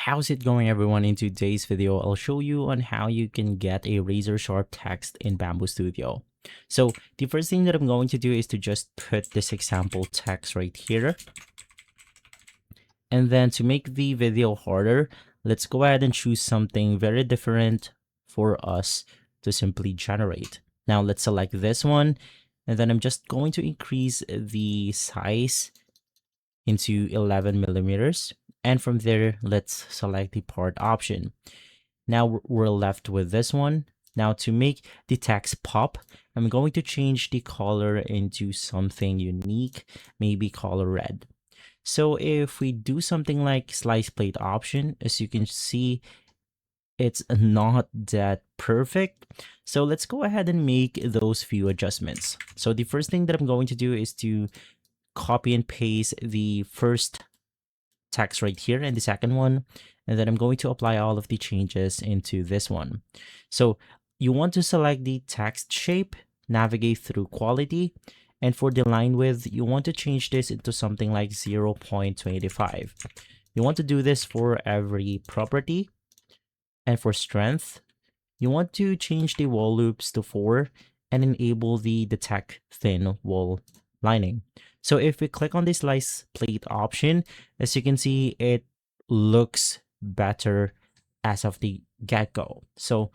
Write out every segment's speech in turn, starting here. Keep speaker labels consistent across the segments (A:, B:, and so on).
A: How's it going, everyone? In today's video, I'll show you on how you can get a razor sharp text in Bambu Studio. So the first thing that I'm going to do is to just put this example text right here. And then to make the video harder, let's go ahead and choose something very different for us to simply generate. Now let's select this one. And then I'm just going to increase the size into 11 millimeters. And from there, let's select the part option. Now we're left with this one. Now to make the text pop, I'm going to change the color into something unique, maybe color red. So if we do something like slice plate option, as you can see, it's not that perfect. So let's go ahead and make those few adjustments. So the first thing that I'm going to do is to copy and paste the first text right here and the second one, and then I'm going to apply all of the changes into this one. So you want to select the text shape, navigate through quality, and for the line width, you want to change this into something like 0.25. You want to do this for every property. And for strength, you want to change the wall loops to 4 and enable the detect thin wall lining. So if we click on the slice plate option, as you can see, it looks better as of the get-go. So,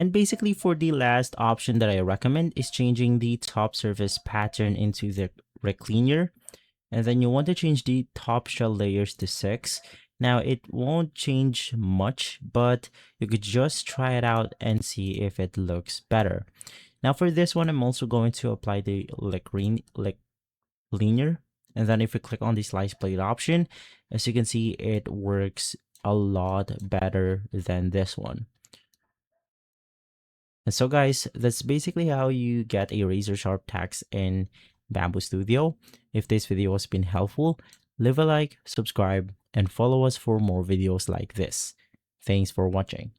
A: and basically for the last option that I recommend is changing the top surface pattern into the recliner. And then you want to change the top shell layers to 6. Now it won't change much, but you could just try it out and see if it looks better. Now for this one, I'm also going to apply the linear. And then if we click on the slice plate option, as you can see, it works a lot better than this one. And so guys, that's basically how you get a razor sharp text in Bambu Studio. If this video has been helpful, leave a like, subscribe, and follow us for more videos like this. Thanks for watching.